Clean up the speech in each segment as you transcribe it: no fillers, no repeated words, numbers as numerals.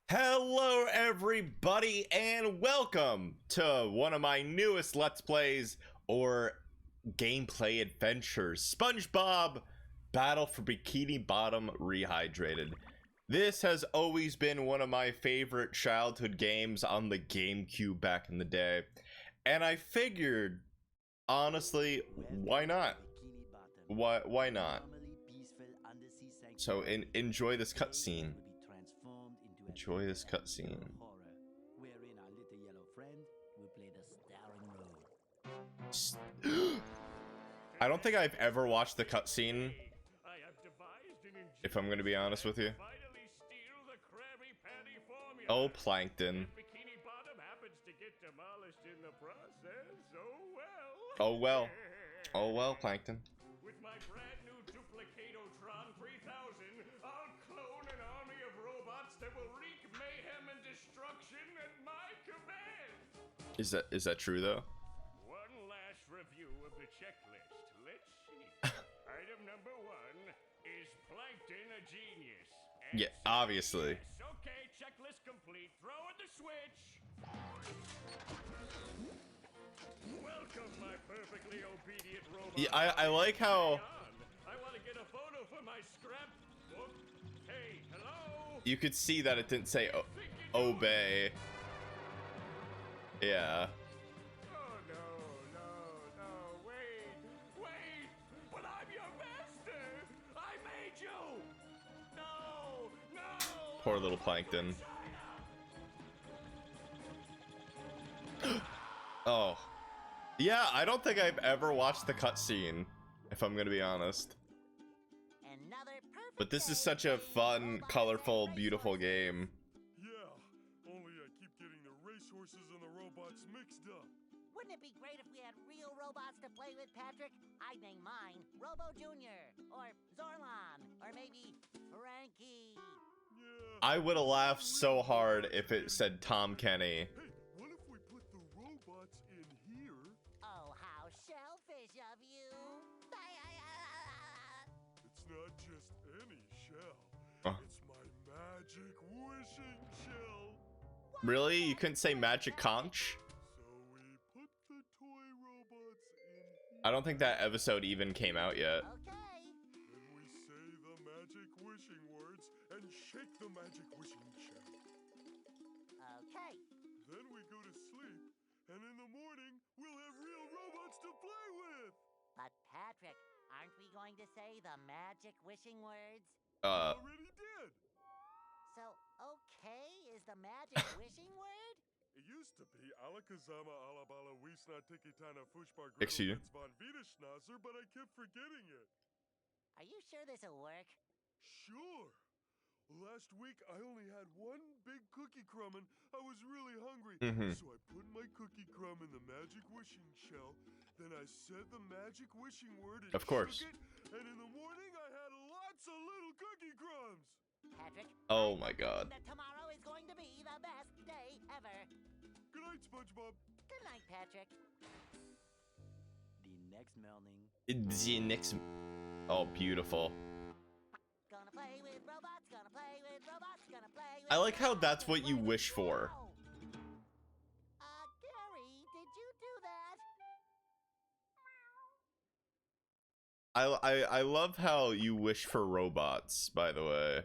Hello everybody and welcome to one of my newest Let's Plays or gameplay adventures, SpongeBob Battle for Bikini Bottom Rehydrated. This has always been one of my favorite childhood games on the GameCube back in the day, and I figured, honestly, why not? Why not? So enjoy this cutscene. Enjoy this cutscene. Wherein our little yellow friend will play the starring role. I don't think I've ever watched the cutscene, if I'm going to be honest with you. Oh, Plankton. Oh well. Oh well, Plankton. With my brand new Duplicatotron 3000, I'll clone an army of robots that will wreak mayhem and destruction at my command. Is that true though? One last review of the checklist. Let's see. Item number 1 is Plankton a genius? Yeah, obviously. Yes. Okay, checklist complete. Throw in the switch. Welcome, my perfectly obedient robot. Yeah, I like how I want to get a photo for my scrapbook. Hey, hello. you could see that it didn't say obey. Yeah. Oh no, wait, but I'm your master. I made you. No. Poor little Plankton. Oh. Yeah, I don't think I've ever watched the cutscene, if I'm gonna be honest. But this is such a fun, colorful, beautiful game. Yeah, only I keep getting the racehorses and the robots mixed up. Wouldn't it be great if we had real robots to play with, Patrick? I'd name mine Robo Jr. or Zorlon or maybe Frankie. Yeah. I would have laughed so hard if it said Tom Kenny. Hey, what if we put the robots in here? Oh, how shellfish of you! It's not just any shell. Oh. It's my magic wishing shell. Really? You couldn't say Magic Conch? So we put the toy robots in here. I don't think that episode even came out yet. Okay. Then we say the magic wishing words and shake the magic wishing shell. Okay. Then we go to sleep, and in the morning, we'll have real robots to play with! But Patrick, aren't we going to say the magic wishing words? Already did! So, okay is the magic wishing word? It used to be Alakazama Alabala Wisna Tikitana Fushbar Excuse you? Von Vitaschnauzer, but I kept forgetting it. Are you sure this'll work? Sure! Last week, I only had one big cookie crumb and I was really hungry. So I put my cookie crumb in the magic wishing shell. Then I said the magic wishing word and Of course. shook it. And in the morning, I had lots of little cookie crumbs. Patrick? Oh my god. That tomorrow is going to be the best day ever. Good night, SpongeBob. Good night, Patrick. The next morning. The next... Oh, beautiful. Gonna play with robots, gonna play with robots, gonna play with I like how robots, that's gonna what play you with wish for. Wow. Gary, did you do that? I love how you wish for robots, by the way.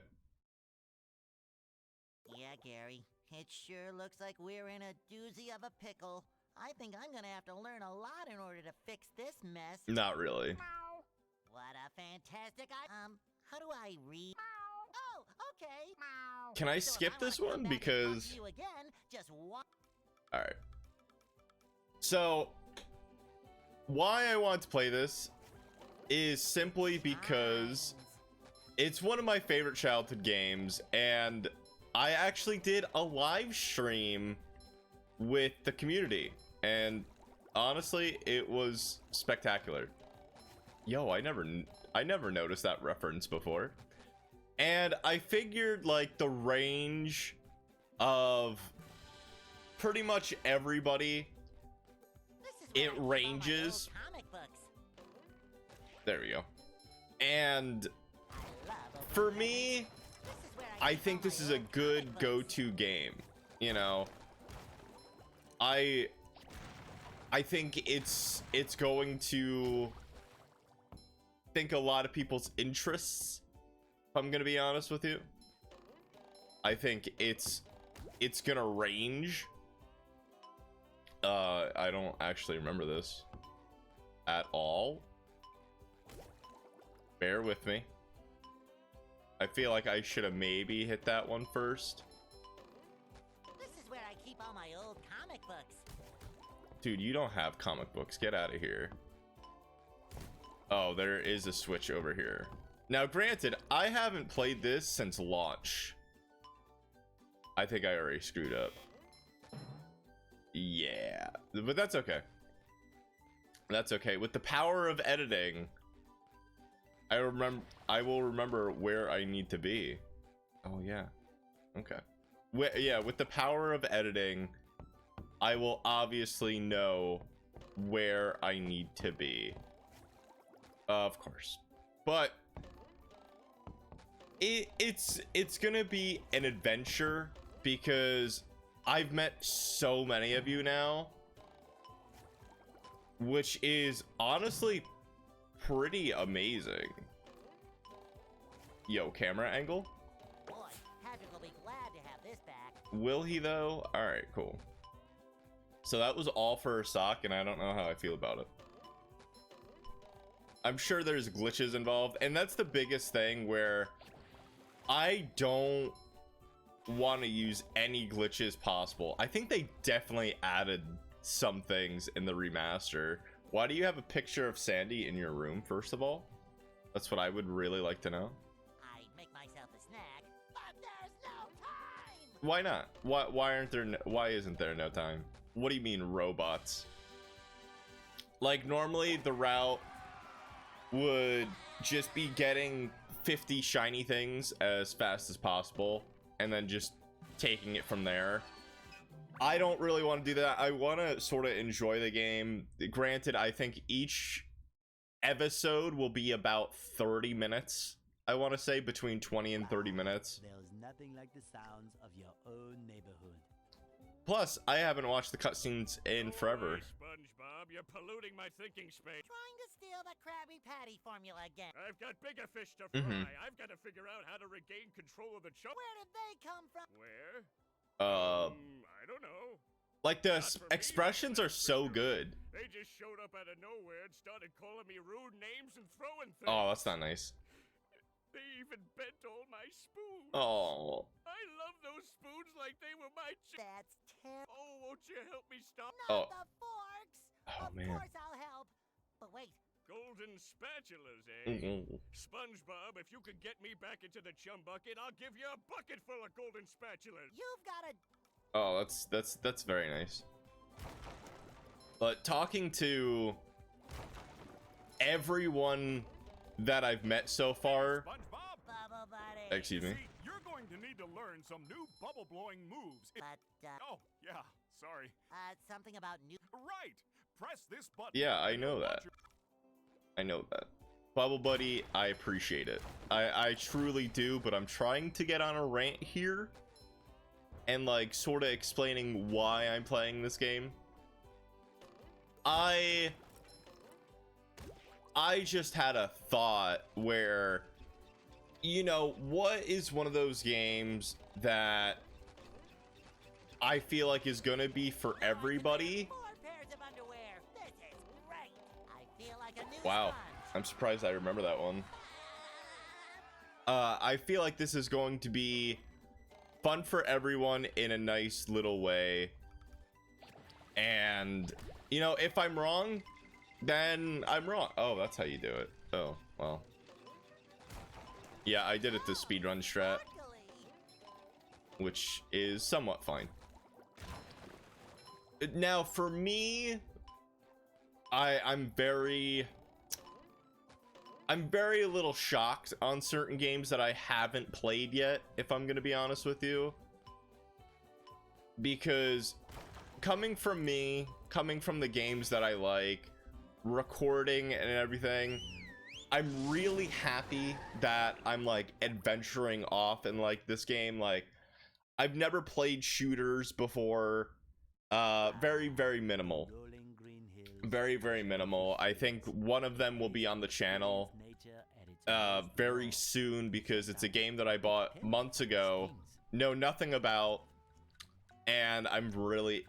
Yeah, Gary. It sure looks like we're in a doozy of a pickle. I think I'm gonna have to learn a lot in order to fix this mess. Not really. What a fantastic how do I read? Oh, okay. Can I So if skip I this wanna come one? back and talk Because... to you again, just one. Alright. So, why I want to play this is simply because it's one of my favorite childhood games, and I actually did a live stream with the community, and honestly, it was spectacular. Yo, I never noticed that reference before. And I figured, like, the range of pretty much everybody, This is it where I keep all my ranges. old comic books. There we go. And I love opening for presents. me, This is where I I think this is a good go-to game. You know, I think it's going to think a lot of people's interests, if I'm gonna be honest with you. I think it's gonna range. I don't actually remember this at all. Bear with me. I feel like I should have maybe hit that one first. This is where I keep all my old comic books. Dude, you don't have comic books. Get out of here. Oh, there is a switch over here. Now, granted, I haven't played this since launch. I think I already screwed up. Yeah, but that's okay. That's okay. With the power of editing, I will remember where I need to be. Oh yeah. Okay. Yeah, with the power of editing, I will obviously know where I need to be. Of course. But it's gonna be an adventure because I've met so many of you now, which is honestly pretty amazing. Yo, camera angle? Boy, Patrick will be glad to have this back. Will he though? All right, cool. So that was all for a sock, and I don't know how I feel about it. I'm sure there's glitches involved, and that's the biggest thing where I don't want to use any glitches possible. I think they definitely added some things in the remaster. Why do you have a picture of Sandy in your room, first of all? That's what I would really like to know. I make myself a snack, but there's no time. Why not? Why isn't there no time? What do you mean robots? Like normally the route would just be getting 50 shiny things as fast as possible and then just taking it from there. I don't really want to do that. I want to sort of enjoy the game. Granted, I think each episode will be about 30 minutes. I want to say between 20 and 30 minutes. There's nothing like the sounds of your own neighborhood. Plus, I haven't watched the cutscenes in forever. Holy SpongeBob, you're polluting my thinking space. Trying to steal the Krabby Patty formula again. I've got bigger fish to fry. I've got to figure out how to regain control of the chunk. Where did they come from? Where? I don't know. Like the Not for me, expressions are that's so for sure. good. They just showed up out of nowhere and started calling me rude names and throwing things. Oh, that's not nice. They even bent all my spoons. Oh, I love those spoons like they were my That's terrible. Oh, won't you help me stop? Oh. Not the forks. Oh, of man. course I'll help. But wait, Golden spatulas, eh? Mhm. SpongeBob, if you could get me back into the chum bucket, I'll give you a bucket full of golden spatulas. you've got to. Oh, that's very nice. But talking to everyone that I've met so far, SpongeBob, Bubble Buddy. excuse me. see, you're going to need to learn some new bubble blowing moves. But, Oh, yeah, sorry. something about new. Right, press this button. Yeah, I and know you'll that. launch your- I know that. Bubble Buddy, I appreciate it. I truly do, but I'm trying to get on a rant here and like sort of explaining why I'm playing this game. I just had a thought where, you know, what is one of those games that I feel like is gonna be for everybody? 4 pairs of underwear. This is great. I feel like a new Wow, sponge. I'm surprised I remember that one. I feel like this is going to be fun for everyone in a nice little way. And, you know, if I'm wrong, then I'm wrong. Oh, that's how you do it. Oh, well. Yeah, I did it the speedrun strat, Luckily. which is somewhat fine. Now, for me, I'm very a little shocked on certain games that I haven't played yet, if I'm gonna be honest with you. Because coming from me, coming from the games that I like, recording and everything, I'm really happy that I'm like adventuring off in like this game. Like, I've never played shooters before. Very, very minimal. Rolling green hills, Very, very minimal. I think one of them will be on the channel nature at its most very raw. soon, because it's a game that I bought months ago, know nothing about, and I'm really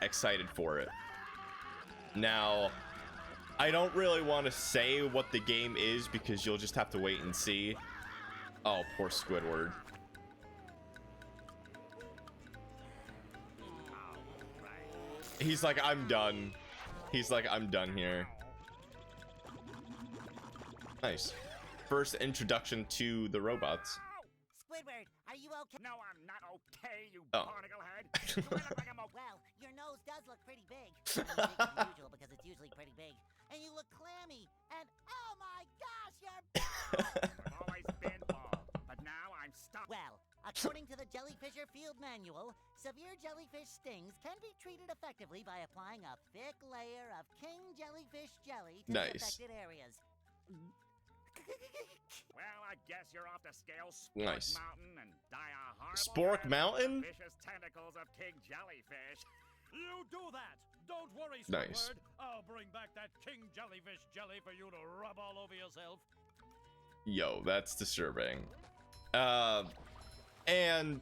excited for it. Now, I don't really want to say what the game is because you'll just have to wait and see. Oh, poor Squidward. He's like, I'm done. He's like, I'm done here. Nice. First introduction to the robots. Squidward, are you okay? No, I'm not okay, you Oh. barnacle head. Do I look like I'm okay? Well, your nose does look pretty big. Bigger than usual because it's usually pretty big. And you look clammy. And oh my gosh, you're I've always been bald, but now I'm stuck. well. According to the Jellyfisher Field Manual, severe jellyfish stings can be treated effectively by applying a thick layer of king jellyfish jelly to the Nice. affected areas. Well, I guess you're off to scale Spork Nice. Mountain and die a horrible Spork death Mountain? with the vicious tentacles of king jellyfish. You do that! Don't worry, Nice. Squidward. I'll bring back that king jellyfish jelly for you to rub all over yourself. Yo, that's disturbing. And,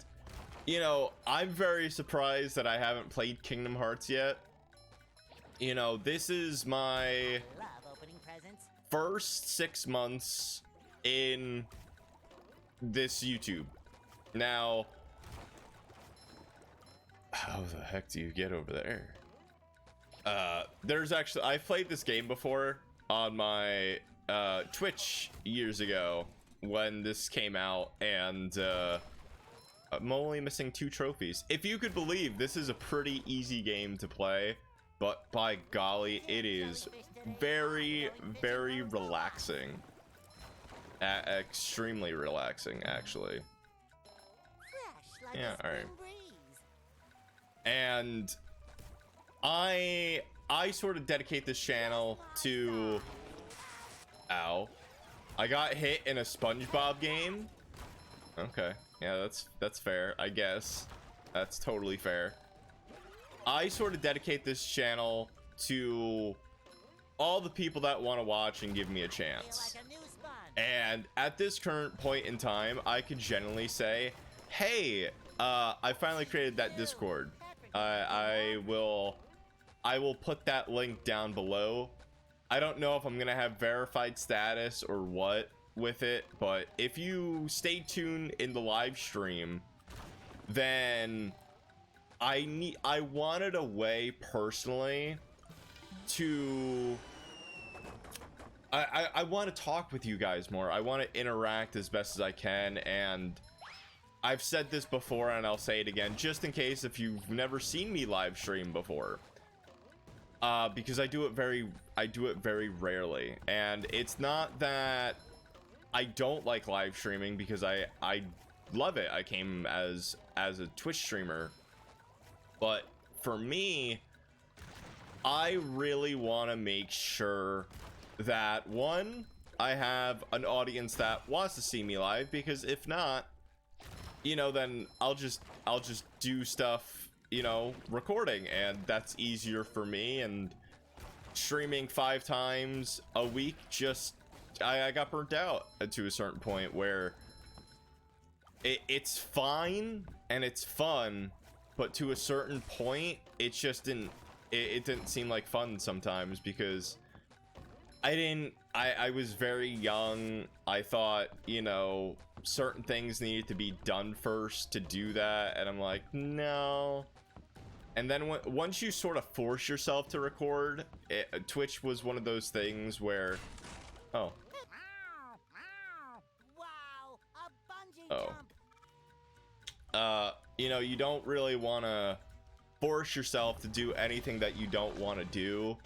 you know, I'm very surprised that I haven't played Kingdom Hearts yet. You know, this is my Love opening presents. first 6 months in this YouTube. Now, how the heck do you get over there? There's actually, I've played this game before on my Twitch years ago when this came out, and I'm only missing 2 trophies. If you could believe, this is a pretty easy game to play, but by golly, it is very, very relaxing. Extremely relaxing, actually. Fresh like Yeah, a alright. spring breeze. And I sort of dedicate this channel to... Ow. I got hit in a SpongeBob game. Okay. Yeah, that's fair, I guess. That's totally fair. I sort of dedicate this channel to all the people that want to watch and give me a Feel chance. like a new sponge. And at this current point in time, I could genuinely say, hey, I finally created that Discord. I will put that link down below. I don't know if I'm gonna have verified status or what with it, but if you stay tuned in the live stream, then I wanted a way personally to I want to talk with you guys more. I want to interact as best as I can, and I've said this before and I'll say it again just in case if you've never seen me live stream before. Because I do it very rarely, and it's not that I don't like live streaming, because I love it. I came as a Twitch streamer, but for me, I really want to make sure that, one, I have an audience that wants to see me live, because if not, you know, then I'll just do stuff, you know, recording, and that's easier for me. And streaming 5 times a week, just I got burnt out to a certain point where it's fine and it's fun, but to a certain point it just didn't seem like fun sometimes, because I was very young. I thought, you know, certain things needed to be done first to do that, and I'm like, no. And then once you sort of force yourself to record, Twitch was one of those things where, oh, Wow, a bungee Oh. jump. You know, you don't really want to force yourself to do anything that you don't want to do.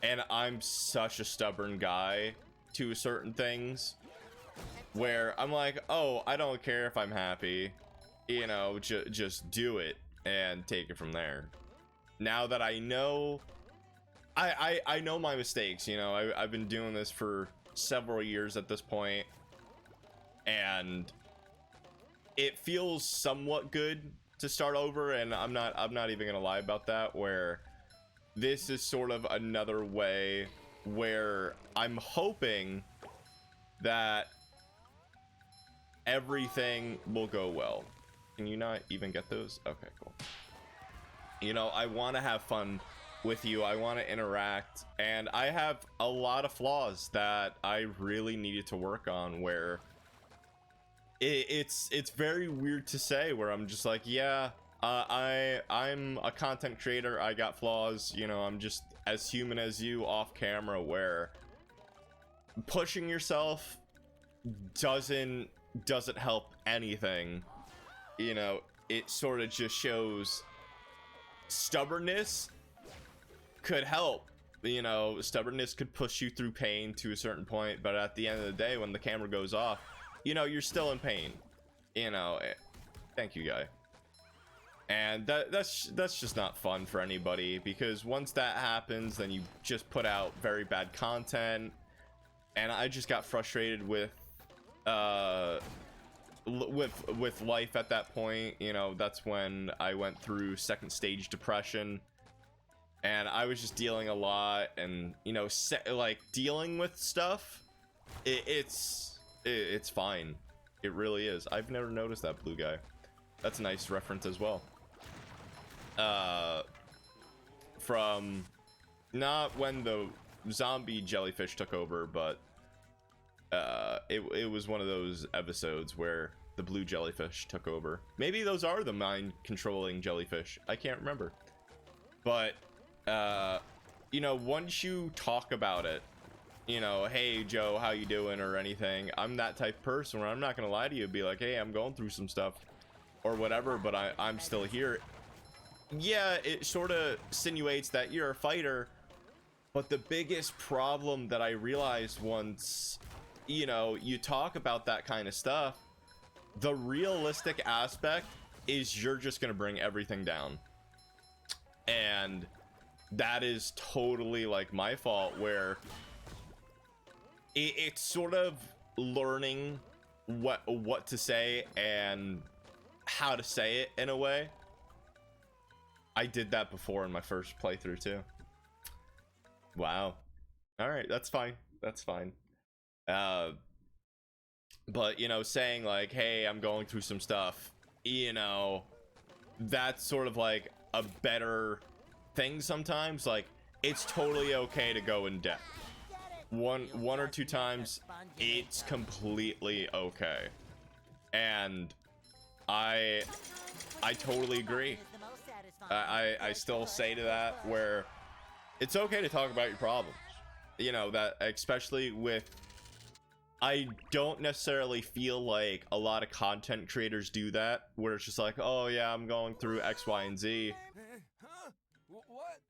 And I'm such a stubborn guy to certain things, where I'm like, oh, I don't care if I'm happy, you know, just do it and take it from there. Now that I know, I know my mistakes, you know, I've been doing this for several years at this point, and it feels somewhat good to start over. And I'm not even gonna lie about that, where this is sort of another way where I'm hoping that everything will go well. Can you not even get those? Okay, cool. You know, I want to have fun with you. I want to interact, and I have a lot of flaws that I really needed to work on, where it's very weird to say, where I'm just like, yeah, I'm a content creator, I got flaws, you know, I'm just as human as you off camera, where pushing yourself doesn't help anything. You know, it sort of just shows stubbornness could help. You know, stubbornness could push you through pain to a certain point, but at the end of the day, when the camera goes off, you know, you're still in pain. You know, thank you, guy. And that's just not fun for anybody, because once that happens, then you just put out very bad content. And I just got frustrated with life at that point. You know, that's when I went through second stage depression, and I was just dealing a lot, and you know, like dealing with stuff, it's fine. It really is. I've never noticed that blue guy. That's a nice reference as well. From not when the zombie jellyfish took over, but it was one of those episodes where the blue jellyfish took over. Maybe those are the mind controlling jellyfish, I can't remember. But you know, once you talk about it, you know, hey Joe, how you doing, or anything, I'm that type of person where I'm not gonna lie to you, be like, hey, I'm going through some stuff or whatever, but I'm still here. Yeah, it sort of insinuates that you're a fighter, but the biggest problem that I realized once, you know, you talk about that kind of stuff, the realistic aspect is you're just gonna bring everything down. And that is totally like my fault, where it's sort of learning what to say and how to say it in a way. I did that before in my first playthrough too. Wow. All right, that's fine. That's fine. But you know, saying like, hey, I'm going through some stuff, you know, that's sort of like a better thing sometimes. Like, it's totally okay to go in depth. One or two times, it's completely okay. And I totally agree. I still say to that, where it's okay to talk about your problems. You know, that especially with, I don't necessarily feel like a lot of content creators do that, where it's just like, oh yeah, I'm going through X, Y, and Z. Huh? What?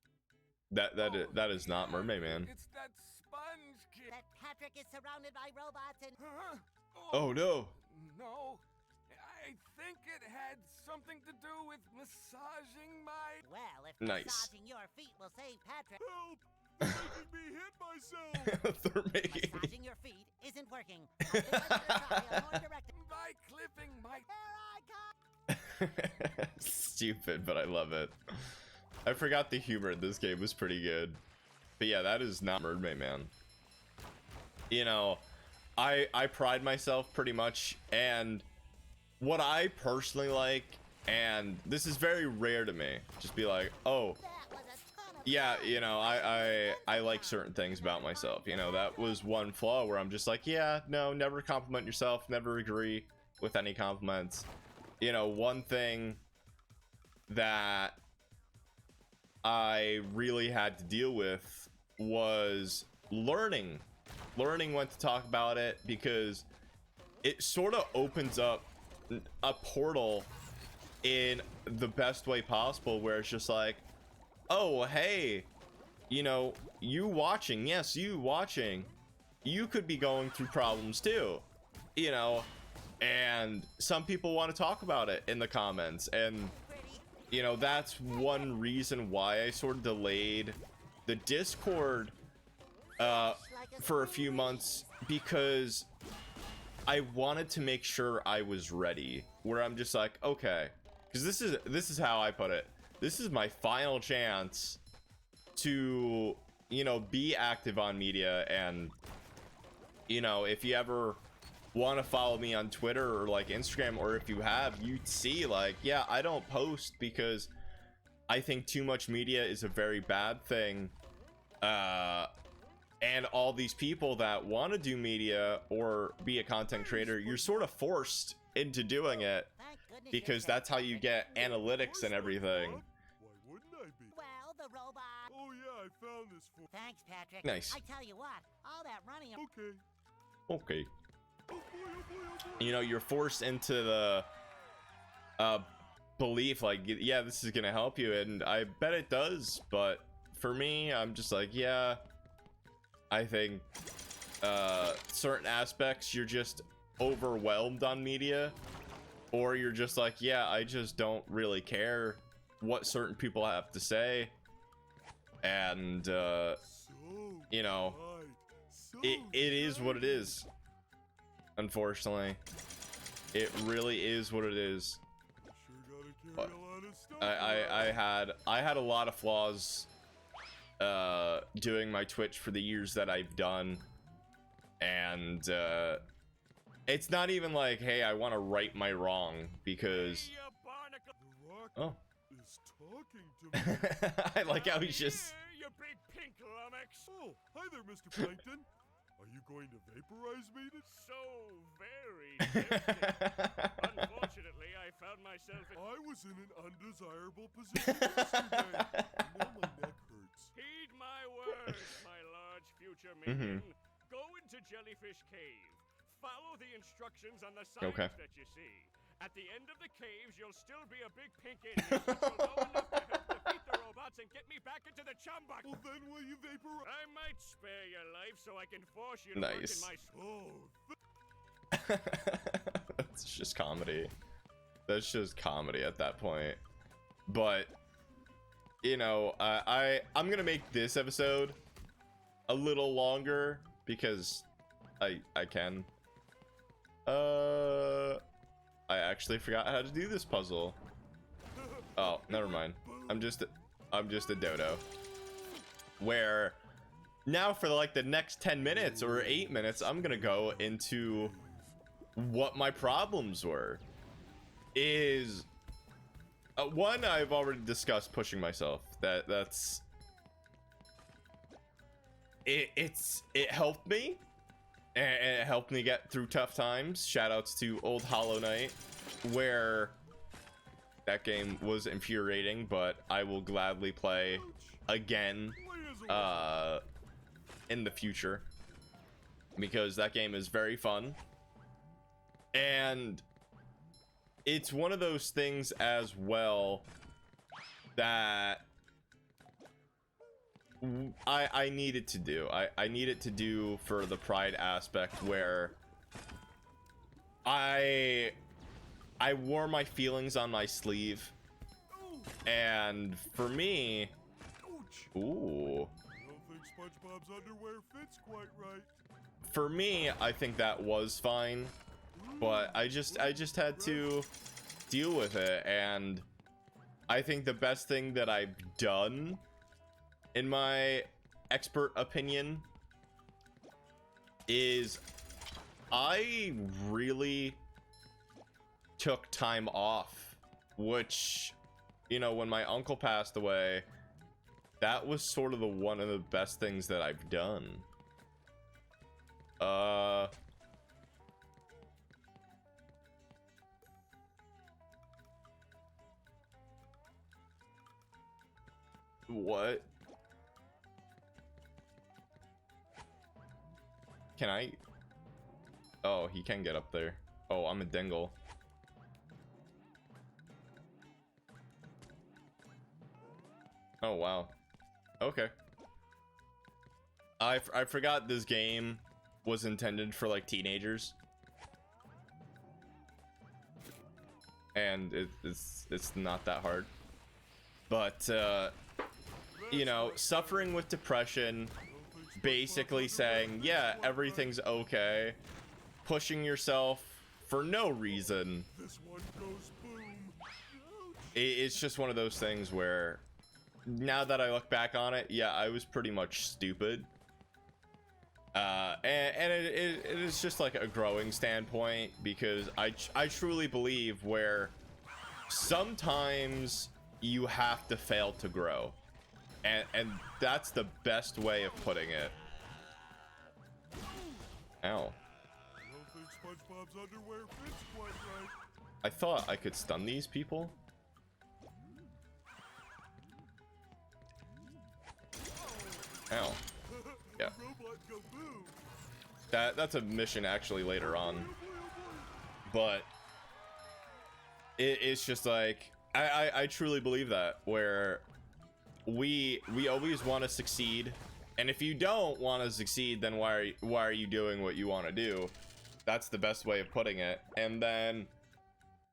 That is not Mermaid Man. It's that sponge kid. That Patrick is surrounded by robots and... Huh? Oh no. No. I think it had something to do with massaging my... Well, if Nice. massaging your feet will save Patrick... Help! They're making me hit myself! They're making me. Massaging your feet isn't working. I'll give another try, a more direct... By clipping my... Here I come! Stupid, but I love it. I forgot the humor in this game was pretty good. But yeah, that is not Mermaid Man. You know, I pride myself pretty much, and what I personally like, and this is very rare to me, just be like, oh, That was a ton of yeah, fun. you know, I like certain things about myself. You know, that was one flaw where I'm just like, yeah, no, never compliment yourself, never agree with any compliments. You know, one thing that I really had to deal with was learning when to talk about it, because it sort of opens up a portal in the best way possible, where it's just like, oh, hey, you know, you watching, yes, you watching, you could be going through problems too, you know, and some people want to talk about it in the comments. And you know, that's one reason why I sort of delayed the Discord Like for a few months because I wanted to make sure I was ready, where I'm just like, okay, because this is how I put it. This is my final chance to, you know, be active on media. And, you know, if you ever want to follow me on Twitter or like Instagram, or if you have, you'd see like, yeah, I don't post because I think too much media is a very bad thing. And all these people that want to do media or be a content creator, you're sort of forced into doing it Thank goodness you're because safe, that's how you Patrick. get analytics and everything. Why wouldn't I be? Well, the robot. Oh yeah, I found this for. Thanks, Patrick. Nice. I tell you what, all that running. Okay. Okay. Oh boy, oh boy, oh boy. You know, you're forced into the belief like, yeah, this is gonna help you, and I bet it does, but for me, I'm just like, yeah, I think certain aspects you're just overwhelmed on media, or you're just like, yeah, I just don't really care what certain people have to say, and So you know, right. So it is what it is. Unfortunately, it really is what it is. Sure gotta But carry a lot of stuff. I had a lot of flaws doing my Twitch for the years that I've done, and it's not even like, hey, I want to right my wrong, because Hey, you barnacle. The Rock oh is talking to me. I like how he's just Here, you big pink lummox. Oh, hi there, Mr. Plankton. Are you going to vaporize me? So very tempting. Unfortunately, I found myself in... I was in an undesirable position yesterday. And now my neck hurts. Heed my words, my large future minion. Go into Jellyfish Cave. Follow the instructions on the signs Okay. that you see. At the end of the caves, you'll still be a big pink idiot, but you'll know enough to help defeat the robots and get me back into the chum bucket. Well, then will you vaporize? I might spare your life so I can force you to work Nice. in my... Oh, that's just comedy. That's just comedy at that point. But you know, I'm gonna make this episode a little longer because I can. I actually forgot how to do this puzzle. Oh, never mind. I'm just a dodo. Where now for like the next 10 minutes or 8 minutes, I'm gonna go into what my problems were. Is one, I've already discussed pushing myself. That's it helped me, and it helped me get through tough times. Shoutouts to old Hollow Knight, where that game was infuriating, but I will gladly play again in the future, because that game is very fun. And it's one of those things as well that I needed to do. I needed to do for the pride aspect, where I wore my feelings on my sleeve. And for me, ooh, I don't think SpongeBob's underwear fits quite right. for me, I think that was fine, but I just had to deal with it. And I think the best thing that I've done, in my expert opinion, is I really took time off, which, you know, when my uncle passed away, that was sort of one of the best things that I've done. What? Can I? Oh, he can get up there. Oh, I'm a dingle. Oh, wow. Okay. I forgot this game was intended for like teenagers. And it's not that hard. But you know, suffering with depression, basically saying, yeah, everything's okay, pushing yourself for no reason. This one goes boom. It's just one of those things where, now that I look back on it, yeah, I was pretty much stupid. And it is just like a growing standpoint, because I truly believe where sometimes you have to fail to grow, and that's the best way of putting it. Ow. I don't think SpongeBob's underwear fits quite right. I thought I could stun these people. Ow. Yeah. Robot go boom. That's a mission actually later on. But it's just like, I truly believe that, where we always want to succeed, and if you don't want to succeed, then why are you doing what you want to do? That's the best way of putting it. And then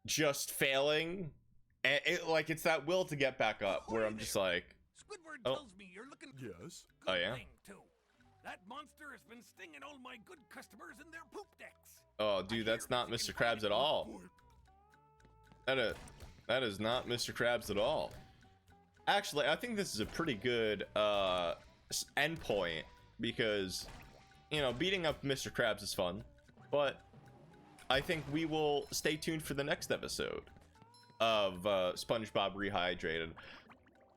just failing, and it's that will to get back up, where I'm just like, Squidward oh. tells me you're looking Yes. Oh, yeah? thing, too. That monster has been stinging all my good customers in their poop decks. oh dude, that's not Mr. Krabs at all. That is not Mr. Krabs at all. Actually, I think this is a pretty good endpoint, because, you know, beating up Mr. Krabs is fun, but I think we will stay tuned for the next episode of SpongeBob Rehydrated.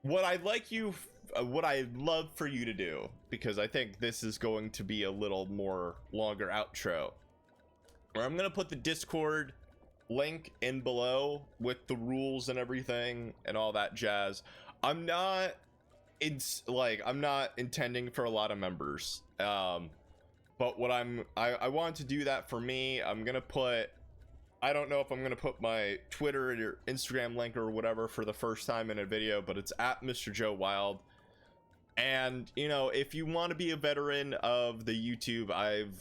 What I'd love for you to do, because I think this is going to be a little more longer outro, where I'm gonna put the Discord link in below with the rules and everything and all that jazz. I'm not intending for a lot of members, but what I want to do that for me. I'm gonna put, I don't know if I'm gonna put my Twitter or Instagram link or whatever for the first time in a video, but it's at Mr. Joe Wild. And, you know, if you want to be a veteran of the YouTube,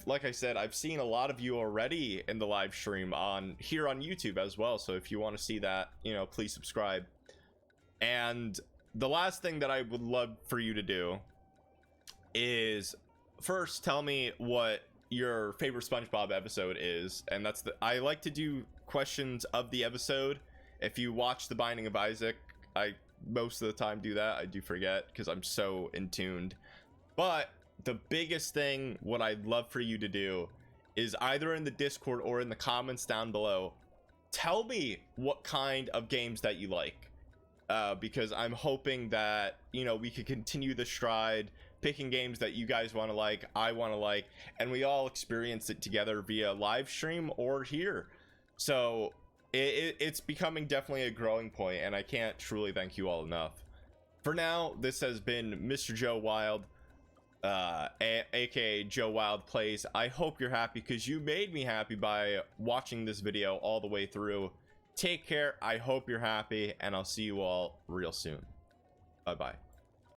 like I said, I've seen a lot of you already in the live stream here on YouTube as well. So if you want to see that, you know, please subscribe. And the last thing that I would love for you to do is first tell me what your favorite SpongeBob episode is. And I like to do questions of the episode. If you watch The Binding of Isaac, I most of the time do that. I do forget because I'm so in tuned. But the biggest thing, what I'd love for you to do is either in the Discord or in the comments down below, tell me what kind of games that you like, because I'm hoping that, you know, we could continue the stride, picking games that you guys want to like, I want to like, and we all experience it together via live stream or here. So it's becoming definitely a growing point, and I can't truly thank you all enough. For now, this has been Mr. Joe Wild, aka Joe Wild Plays. I hope you're happy, because you made me happy by watching this video all the way through. Take care, I hope you're happy, and I'll see you all real soon. Bye bye.